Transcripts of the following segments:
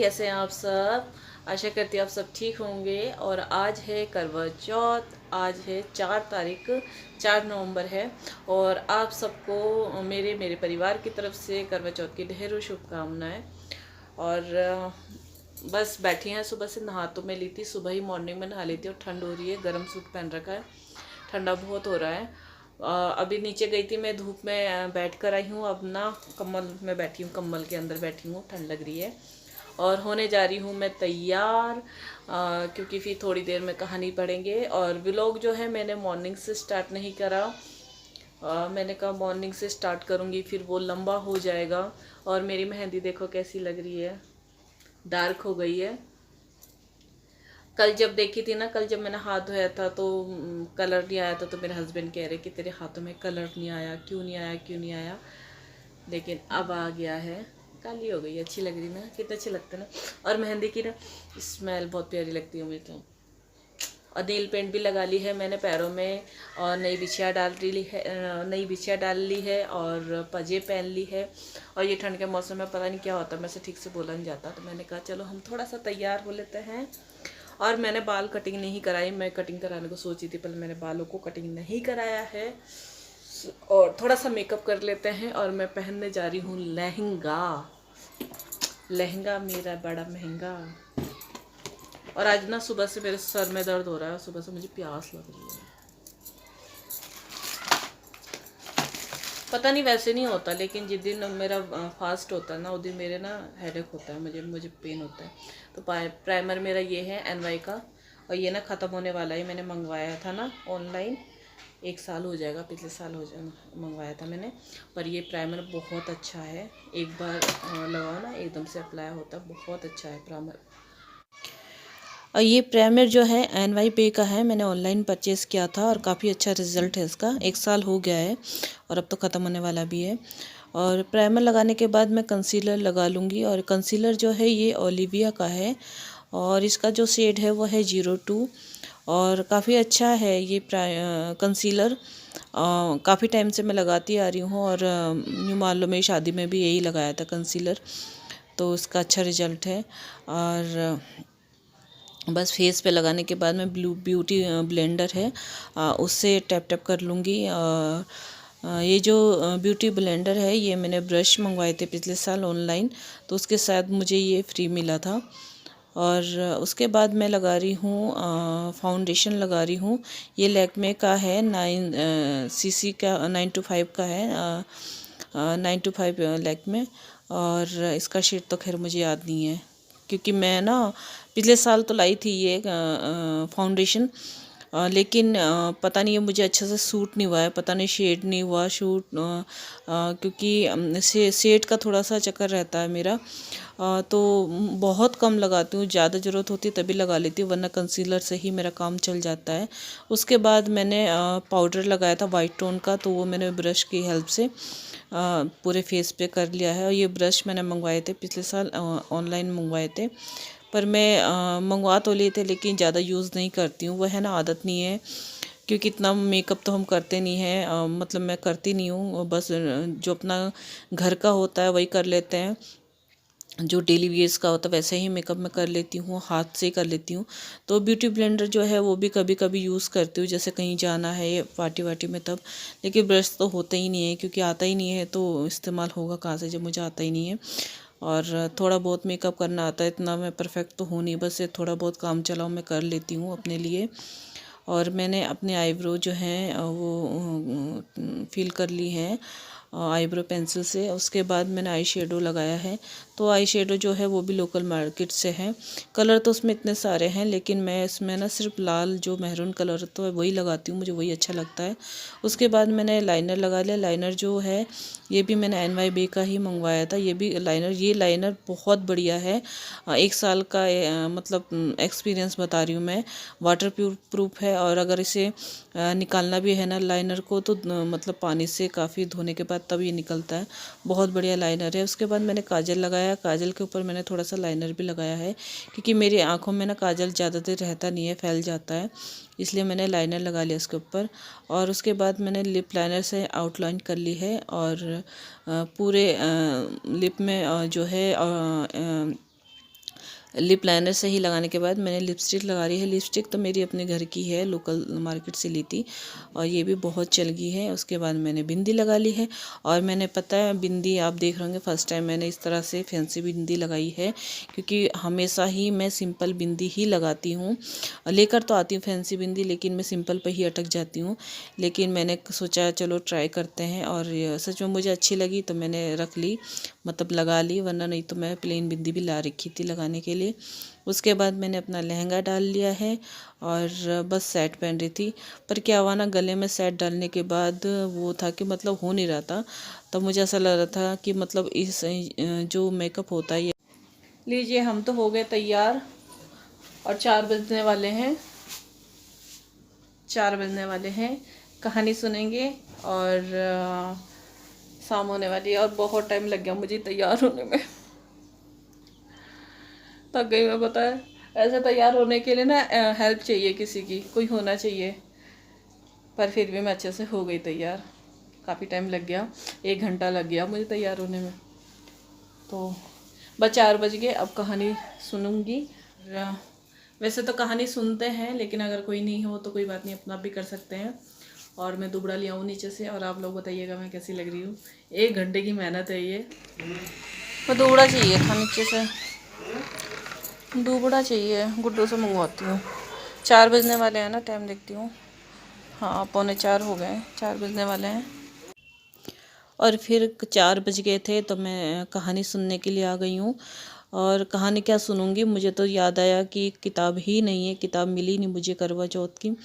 कैसे हैं आप सब। आशा करती हूँ आप सब ठीक होंगे। और आज है करवा चौथ, आज है 4 तारीख, 4 नवंबर है। और आप सबको मेरे परिवार की तरफ से करवा चौथ की ढेरों शुभकामनाएं। और बस बैठी हैं, सुबह से नहा तो मैं ली थी, सुबह ही मॉर्निंग में नहा ली थी और ठंड हो रही है, गर्म सूट पहन रखा है, ठंडा बहुत हो रहा है। अभी नीचे गई थी मैं, धूप में बैठ कर आई हूँ, अब ना कम्बल में बैठी हूँ, कम्बल के अंदर बैठी हूँ, ठंड लग रही है। और होने जा रही हूँ मैं तैयार, क्योंकि फिर थोड़ी देर में कहानी पढ़ेंगे। और व्लॉग जो है मैंने मॉर्निंग से स्टार्ट नहीं करा, मैंने कहा मॉर्निंग से स्टार्ट करूँगी फिर वो लंबा हो जाएगा। और मेरी मेहंदी देखो कैसी लग रही है, डार्क हो गई है। कल जब देखी थी ना, कल जब मैंने हाथ धोया था तो कलर नहीं आया था, तो मेरे हस्बैंड कह रहे कि तेरे हाथों में कलर नहीं आया, क्यों नहीं आया, क्यों नहीं आया। लेकिन अब आ गया है, काली हो गई, अच्छी लग रही ना, कितना अच्छी लगता है ना। और मेहंदी की ना स्मेल बहुत प्यारी लगती है मुझे तो। और नील पेंट भी लगा ली है मैंने पैरों में, और नई बिछिया डाल ली है, नई बिछिया डाल ली है, और पजे पहन ली है। और ये ठंड के मौसम में पता नहीं क्या होता है, मैं से ठीक से बोला नहीं जाता, तो मैंने कहा चलो हम थोड़ा सा तैयार हो लेते हैं। और मैंने बाल कटिंग नहीं कराई, मैं कटिंग कराने को सोची थी, पर मैंने बालों को कटिंग नहीं कराया है। और थोड़ा सा मेकअप कर लेते हैं। और मैं पहनने जा रही हूँ लहंगा, लहंगा मेरा बड़ा महंगा। और आज ना सुबह से मेरे सर में दर्द हो रहा है, सुबह से मुझे प्यास लग रही है। पता नहीं, वैसे नहीं होता, लेकिन जिस दिन मेरा फास्ट होता है ना, उस दिन मेरे ना हेडेक होता है, मुझे पेन होता है। तो प्राइमर मेरा ये है NY का, और ये ना ख़त्म होने वाला है, मैंने मंगवाया था ना ऑनलाइन, 1 साल हो जाएगा, पिछले साल मंगवाया था मैंने। पर ये प्राइमर बहुत अच्छा है, एक बार लगाओ ना एकदम से अप्लाई होता है, बहुत अच्छा है प्राइमर। और ये प्राइमर जो है NY पे का है, मैंने ऑनलाइन परचेज़ किया था और काफ़ी अच्छा रिज़ल्ट है इसका, 1 साल हो गया है और अब तो ख़त्म होने वाला भी है। और प्राइमर लगाने के बाद मैं कंसीलर लगा लूँगी। और कंसीलर जो है ये ओलिविया का है, और इसका जो शेड है वो है 02। और काफ़ी अच्छा है ये कंसीलर, काफ़ी टाइम से मैं लगाती आ रही हूँ। और न्यू मालो में शादी में भी यही लगाया था कंसीलर, तो उसका अच्छा रिजल्ट है। और बस फेस पे लगाने के बाद मैं ब्यूटी ब्लेंडर है, उससे टैप टैप कर लूँगी। ये जो ब्यूटी ब्लेंडर है ये मैंने ब्रश मंगवाए थे पिछले साल ऑनलाइन, तो उसके साथ मुझे ये फ्री मिला था। और उसके बाद मैं लगा रही हूँ फाउंडेशन लगा रही हूँ, ये लैक्मे का है, 9cc का, 925 का है, 925 लैक्मे। और इसका शेड तो खैर मुझे याद नहीं है, क्योंकि मैं ना पिछले साल तो लाई थी ये फाउंडेशन, लेकिन पता नहीं, ये मुझे अच्छे से सूट नहीं हुआ है, पता नहीं शेड नहीं हुआ शूट, क्योंकि शेड का थोड़ा सा चक्कर रहता है मेरा। तो बहुत कम लगाती हूँ, ज़्यादा ज़रूरत होती है तभी लगा लेती हूँ, वरना कंसीलर से ही मेरा काम चल जाता है। उसके बाद मैंने पाउडर लगाया था वाइट टोन का, तो वो मैंने ब्रश की हेल्प से पूरे फेस पे कर लिया है। और ये ब्रश मैंने मंगवाए थे पिछले साल, ऑनलाइन मंगवाए थे, पर मैं मंगवा तो लिए थे लेकिन ज़्यादा यूज़ नहीं करती हूँ, वह है ना, आदत नहीं है, क्योंकि इतना मेकअप तो हम करते नहीं हैं, मतलब मैं करती नहीं हूँ, बस जो अपना घर का होता है वही कर लेते हैं, जो डेली वेयर्स का होता है वैसे ही मेकअप मैं कर लेती हूँ, हाथ से ही कर लेती हूँ। तो ब्यूटी ब्लेंडर जो है वो भी कभी कभी यूज़ करती हूँ, जैसे कहीं जाना है पार्टी वार्टी में तब। लेकिन ब्रश तो होता ही नहीं है, क्योंकि आता ही नहीं है, तो इस्तेमाल होगा कहाँ से जब मुझे आता ही नहीं है। और थोड़ा बहुत मेकअप करना आता है, इतना मैं परफेक्ट तो हूँ नहीं, बस ये थोड़ा बहुत काम चलाओ मैं कर लेती हूँ अपने लिए। और मैंने अपने आईब्रो जो हैं वो फिल कर ली हैं आईब्रो पेंसिल से। उसके बाद मैंने आई शेडो लगाया है, तो आई शेडो जो है वो भी लोकल मार्केट से है। कलर तो उसमें इतने सारे हैं, लेकिन मैं इसमें ना सिर्फ लाल जो मैरून कलर तो वही लगाती हूँ, मुझे वही अच्छा लगता है। उसके बाद मैंने लाइनर लगा लिया। लाइनर जो है ये भी मैंने NYB का ही मंगवाया था, ये भी लाइनर, ये लाइनर बहुत बढ़िया है, 1 साल का मतलब एक्सपीरियंस बता रही हूँ मैं, वाटर प्रूफ है। और अगर इसे निकालना भी है ना लाइनर को, तो मतलब पानी से काफ़ी धोने के बाद तब ये निकलता है, बहुत बढ़िया लाइनर है। उसके बाद मैंने काजल लगाया, काजल के ऊपर मैंने थोड़ा सा लाइनर भी लगाया है, क्योंकि मेरी आँखों में ना काजल ज़्यादा देर रहता नहीं है, फैल जाता है, इसलिए मैंने लाइनर लगा लिया इसके ऊपर। और उसके बाद मैंने लिप लाइनर से आउटलाइन कर ली है। और पूरे लिप में जो है लिप लाइनर से ही लगाने के बाद मैंने लिपस्टिक लगा रही है। लिपस्टिक तो मेरी अपने घर की है, लोकल मार्केट से ली थी और ये भी बहुत चल गई है। उसके बाद मैंने बिंदी लगा ली है और मैंने पता है बिंदी आप देख रहे होंगे फर्स्ट टाइम मैंने इस तरह से फैंसी बिंदी लगाई है, क्योंकि हमेशा ही मैं सिंपल बिंदी ही लगाती हूँ। लेकर तो आती हूँ फैंसी बिंदी, लेकिन मैं सिंपल पर ही अटक जाती हूँ। लेकिन मैंने सोचा चलो ट्राई करते हैं और सच में मुझे अच्छी लगी तो मैंने रख ली, मतलब लगा ली, वरना नहीं तो मैं प्लेन बिंदी भी ला रखी थी लगाने के लिए। उसके बाद मैंने अपना लहंगा डाल लिया है और बस सेट पहन रही थी। पर क्या हुआ ना, गले में सेट डालने के बाद वो था कि मतलब हो नहीं रहा था। तब मुझे ऐसा लग रहा था कि मतलब इस जो मेकअप होता है ये। लीजिए हम तो हो गए तैयार और 4 बजने वाले हैं, 4 बजने वाले हैं। कहानी सुनेंगे और शाम होने वाली है और बहुत टाइम लग गया मुझे तैयार होने में। थक गई मैं, पता है। ऐसे तैयार होने के लिए ना हेल्प चाहिए, किसी की कोई होना चाहिए। पर फिर भी मैं अच्छे से हो गई तैयार। काफ़ी टाइम लग गया, 1 घंटा लग गया मुझे तैयार होने में। तो बस 4 बज गए, अब कहानी सुनूंगी। वैसे तो कहानी सुनते हैं, लेकिन अगर कोई नहीं हो तो कोई बात नहीं, अपना भी कर सकते हैं। और मैं दुबड़ा लिया हूँ नीचे से और आप लोग बताइएगा मैं कैसी लग रही हूँ। 1 घंटे की मेहनत है ये। मैं दुबड़ा चाहिए था नीचे से, दुबड़ा चाहिए, गुड्डू से मंगवाती हूँ। 4 बजने वाले हैं ना, टाइम देखती हूँ। हाँ 3:45 हो गए, 4 बजने वाले हैं। और फिर 4 बज गए थे तो मैं कहानी सुनने के लिए आ गई हूँ। और कहानी क्या सुनूंगी, मुझे तो याद आया कि किताब ही नहीं है, किताब मिली नहीं मुझे करवा चौथ की।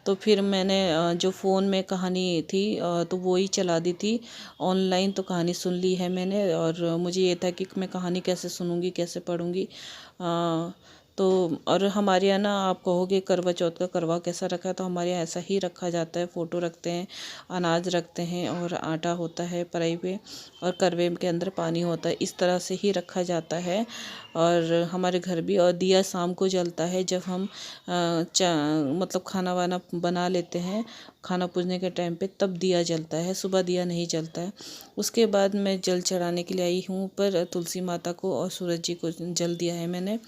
तो फिर मैंने जो फ़ोन में कहानी थी तो वो ही चला दी थी ऑनलाइन, तो कहानी सुन ली है मैंने। और मुझे ये था कि मैं कहानी कैसे सुनूंगी, कैसे पढ़ूंगी। तो और हमारे यहाँ ना, आप कहोगे करवा चौथ का करवा कैसा रखा है, तो हमारे यहाँ ऐसा ही रखा जाता है। फ़ोटो रखते हैं, अनाज रखते हैं और आटा होता है पराई पे, और करवे के अंदर पानी होता है, इस तरह से ही रखा जाता है। और हमारे घर भी, और दिया शाम को जलता है जब हम मतलब खाना वाना बना लेते हैं, खाना पूजने के टाइम पे तब दिया जलता है, सुबह दिया नहीं जलता है। उसके बाद मैं जल चढ़ाने के लिए आई हूँ ऊपर, तुलसी माता को और सूरज जी को जल दिया है मैंने।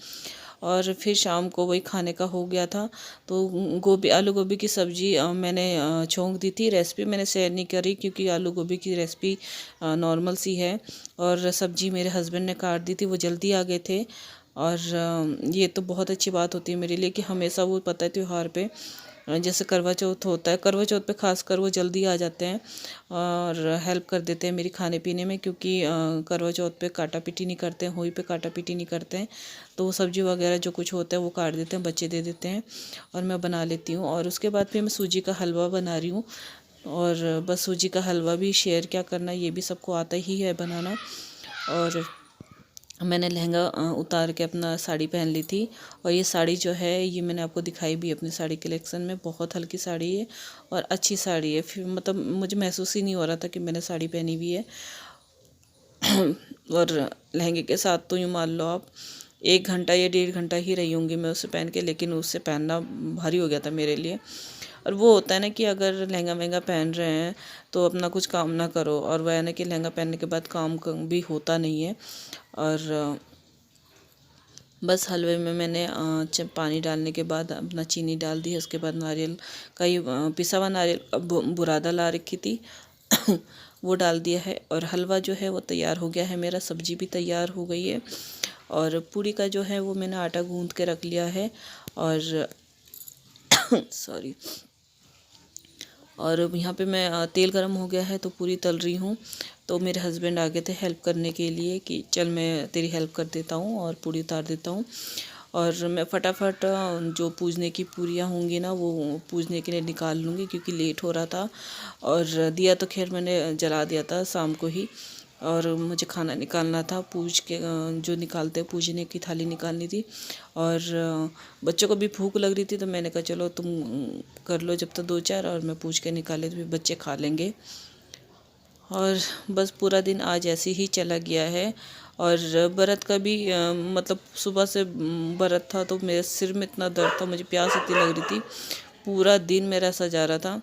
और फिर शाम को वही खाने का हो गया था। तो गोभी, आलू गोभी की सब्ज़ी मैंने छोंक दी थी। रेसिपी मैंने शेयर नहीं करी क्योंकि आलू गोभी की रेसिपी नॉर्मल सी है। और सब्ज़ी मेरे हस्बैंड ने काट दी थी, वो जल्दी आ गए थे। और ये तो बहुत अच्छी बात होती है मेरे लिए कि हमेशा वो, पता है, त्यौहार पे जैसे करवा चौथ होता है, करवा चौथ पे खासकर वो जल्दी आ जाते हैं और हेल्प कर देते हैं मेरी खाने पीने में। क्योंकि करवा चौथ पे काटा पीटी नहीं करते हैं, होली पे काटा पीटी नहीं करते हैं, तो वो सब्ज़ी वगैरह जो कुछ होता है वो काट देते हैं, बच्चे दे देते हैं और मैं बना लेती हूँ। और उसके बाद फिर मैं सूजी का हलवा बना रही हूँ। और बस सूजी का हलवा भी शेयर क्या करना, ये भी सबको आता ही है बनाना। और मैंने लहंगा उतार के अपना साड़ी पहन ली थी। और ये साड़ी जो है ये मैंने आपको दिखाई भी अपनी साड़ी कलेक्शन में, बहुत हल्की साड़ी है और अच्छी साड़ी है। फिर मतलब मुझे महसूस ही नहीं हो रहा था कि मैंने साड़ी पहनी हुई है। और लहंगे के साथ तो यूँ मान लो आप 1 घंटा या 1.5 घंटा ही रही होंगी मैं उसे पहन के, लेकिन उससे पहनना भारी हो गया था मेरे लिए। और वो होता है ना कि अगर लहंगा वहंगा पहन रहे हैं तो अपना कुछ काम ना करो, और वह है ना कि लहंगा पहनने के बाद काम भी होता नहीं है। और बस हलवे में मैंने पानी डालने के बाद अपना चीनी डाल दी है। उसके बाद नारियल का ही पिसा हुआ नारियल बुरादा ला रखी थी वो डाल दिया है और हलवा जो है वो तैयार हो गया है मेरा। सब्जी भी तैयार हो गई है और पूरी का जो है वो मैंने आटा गूंद के रख लिया है। और सॉरी, और यहाँ पे मैं तेल गरम हो गया है तो पूरी तल रही हूँ। तो मेरे हस्बैंड आ गए थे हेल्प करने के लिए कि चल मैं तेरी हेल्प कर देता हूँ और पूरी उतार देता हूँ। और मैं फटाफट जो पूजने की पूरियाँ होंगी ना वो पूजने के लिए निकाल लूँगी क्योंकि लेट हो रहा था। और दिया तो खैर मैंने जला दिया था शाम को ही, और मुझे खाना निकालना था, पूज के जो निकालते हैं पूजने की थाली निकालनी थी। और बच्चों को भी भूख लग रही थी तो मैंने कहा चलो तुम कर लो जब तक 2-4, और मैं पूज के निकाले तो बच्चे खा लेंगे। और बस पूरा दिन आज ऐसे ही चला गया है। और व्रत का भी मतलब सुबह से व्रत था तो मेरे सिर में इतना दर्द था, मुझे प्यास इतनी लग रही थी, पूरा दिन मेरा ऐसा जा रहा था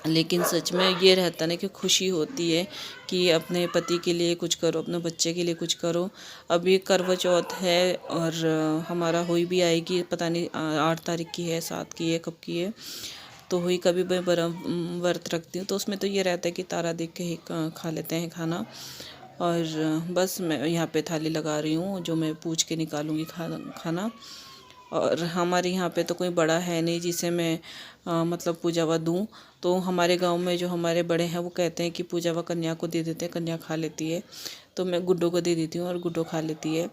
लेकिन सच में ये रहता ना कि खुशी होती है कि अपने पति के लिए कुछ करो, अपने बच्चे के लिए कुछ करो। अभी करवा चौथ है और हमारा हुई भी आएगी, पता नहीं 8 तारीख की है, 7 की है, कब की है। तो हुई कभी मैं व्रत रखती हूँ तो उसमें तो ये रहता है कि तारा देख के ही खा लेते हैं खाना। और बस मैं यहाँ पे थाली लगा रही हूँ जो मैं पूछ के निकालूंगी खाना। और हमारे यहाँ पे तो कोई बड़ा है नहीं जिसे मैं मतलब पूजावा दूँ। तो हमारे गांव में जो हमारे बड़े हैं वो कहते हैं कि पूजावा कन्या को दे देते हैं, कन्या खा लेती है। तो मैं गुड्डो को दे देती हूँ और गुड्डो खा लेती है।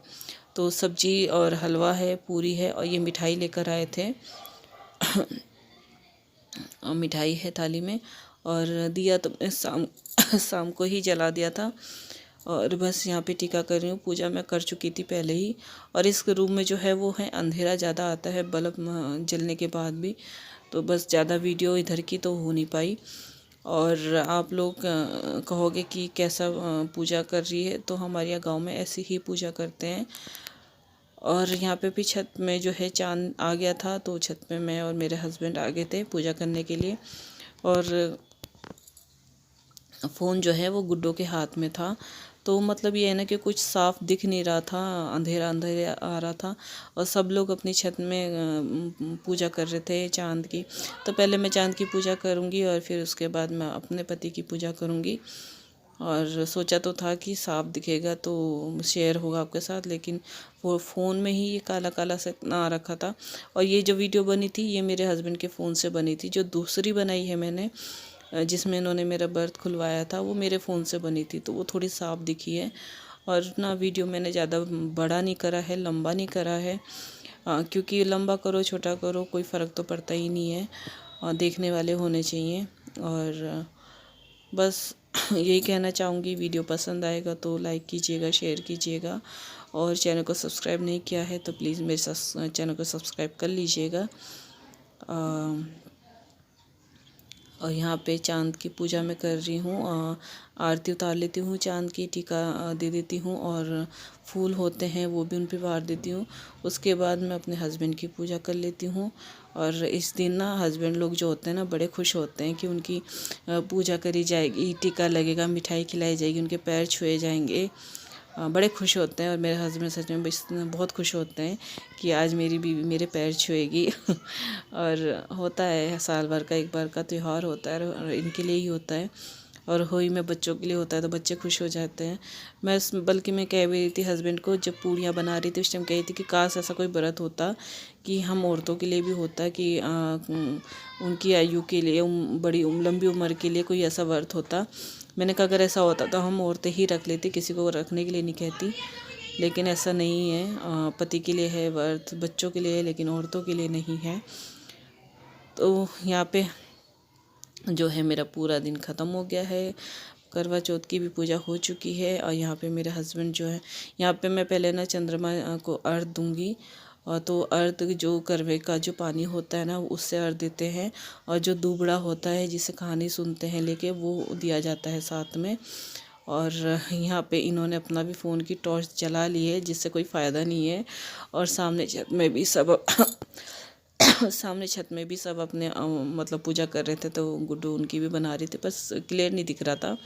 तो सब्जी और हलवा है, पूरी है और ये मिठाई लेकर आए थे। मिठाई है थाली में। और दिया तो मैं शाम को ही जला दिया था। और बस यहाँ पे टीका कर रही हूँ। पूजा मैं कर चुकी थी पहले ही। और इस रूम में जो है वो है अंधेरा ज़्यादा आता है बल्ब जलने के बाद भी। तो बस ज़्यादा वीडियो इधर की तो हो नहीं पाई। और आप लोग कहोगे कि कैसा पूजा कर रही है, तो हमारे यहाँ गाँव में ऐसी ही पूजा करते हैं। और यहाँ पे भी छत में जो है चांद आ गया था, तो छत पे मैं और मेरे हस्बैंड आ गए थे पूजा करने के लिए। और फ़ोन जो है वो गुड्डो के हाथ में था। तो मतलब ये है ना कि कुछ साफ दिख नहीं रहा था, अंधेरा अंधेरा आ रहा था। और सब लोग अपनी छत में पूजा कर रहे थे चांद की। तो पहले मैं चांद की पूजा करूँगी और फिर उसके बाद मैं अपने पति की पूजा करूँगी। और सोचा तो था कि साफ दिखेगा तो शेयर होगा आपके साथ, लेकिन वो फ़ोन में ही ये काला काला से आ रखा था। और ये जो वीडियो बनी थी ये मेरे हस्बैंड के फ़ोन से बनी थी। जो दूसरी बनाई है मैंने, जिसमें इन्होंने मेरा बर्थ खुलवाया था, वो मेरे फ़ोन से बनी थी, तो वो थोड़ी साफ दिखी है। और ना वीडियो मैंने ज़्यादा बड़ा नहीं करा है, लंबा नहीं करा है, क्योंकि लंबा करो छोटा करो कोई फ़र्क तो पड़ता ही नहीं है, देखने वाले होने चाहिए। और बस यही कहना चाहूँगी, वीडियो पसंद आएगा तो लाइक कीजिएगा, शेयर कीजिएगा। और चैनल को सब्सक्राइब नहीं किया है तो प्लीज़ मेरे चैनल को सब्सक्राइब कर लीजिएगा। और यहाँ पे चांद की पूजा मैं कर रही हूँ। आरती उतार लेती हूँ चांद की, टीका दे देती हूँ और फूल होते हैं वो भी उन पर वार देती हूँ। उसके बाद मैं अपने हस्बैंड की पूजा कर लेती हूँ। और इस दिन ना हस्बैंड लोग जो होते हैं ना बड़े खुश होते हैं कि उनकी पूजा करी जाएगी, टीका लगेगा, मिठाई खिलाई जाएगी, उनके पैर छुए जाएंगे। बड़े खुश होते हैं। और मेरे हस्बैंड सच में बहुत खुश होते हैं कि आज मेरी बीवी मेरे पैर छुएगी। और होता है साल भर का एक बार का त्यौहार होता है और इनके लिए ही होता है। और होली में बच्चों के लिए होता है तो बच्चे खुश हो जाते हैं। बल्कि मैं कह भी रही थी हस्बैंड को, जब पूड़ियाँ बना रही थी उस टाइम कही थी कि काश ऐसा कोई व्रत होता कि हम औरतों के लिए भी होता कि उनकी आयु के लिए, बड़ी लंबी उम्र के लिए कोई ऐसा व्रत होता। मैंने कहा अगर ऐसा होता तो हम औरतें ही रख लेती, किसी को रखने के लिए नहीं कहती। लेकिन ऐसा नहीं है, पति के लिए है व्रत, बच्चों के लिए है, लेकिन औरतों के लिए नहीं है। तो यहाँ पे जो है मेरा पूरा दिन ख़त्म हो गया है। करवा चौथ की भी पूजा हो चुकी है। और यहाँ पे मेरे हस्बैंड जो है, यहाँ पे मैं पहले ना चंद्रमा को अर्घ दूँगी। और तो अर्घ जो करवे का जो पानी होता है ना उससे अर्घ देते हैं। और जो दूबड़ा होता है जिसे कहानी सुनते हैं लेके, वो दिया जाता है साथ में। और यहाँ पे इन्होंने अपना भी फ़ोन की टॉर्च जला ली है जिससे कोई फ़ायदा नहीं है। और सामने छत में भी सब सामने छत में भी सब अपने मतलब पूजा कर रहे थे, तो गुड्डू उनकी भी बना रही थी, बस क्लियर नहीं दिख रहा था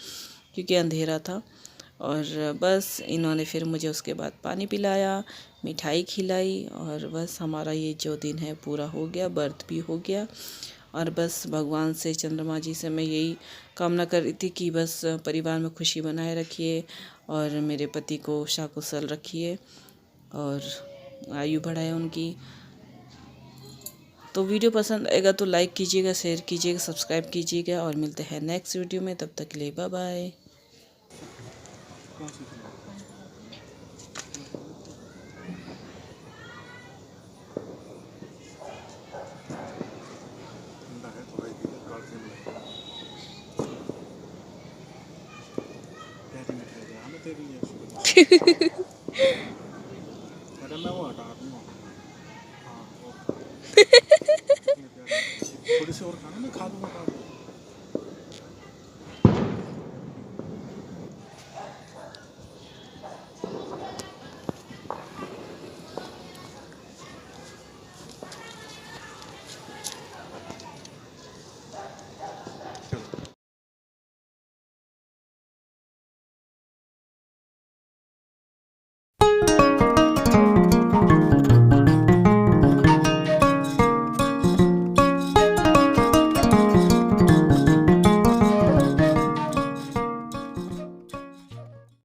क्योंकि अंधेरा था। और बस इन्होंने फिर मुझे उसके बाद पानी पिलाया, मिठाई खिलाई और बस हमारा ये जो दिन है पूरा हो गया, व्रत भी हो गया। और बस भगवान से, चंद्रमा जी से मैं यही कामना कर रही थी कि बस परिवार में खुशी बनाए रखिए और मेरे पति को शाकुशल रखिए और आयु बढ़ाए उनकी। तो वीडियो पसंद आएगा तो लाइक कीजिएगा, शेयर कीजिएगा, सब्सक्राइब कीजिएगा और मिलते हैं नेक्स्ट वीडियो में। तब तक के लिए बाय बाय। मैं वो हटा दूँगा। हाँ, थोड़ी सी और खाना मैं खा लूँगा।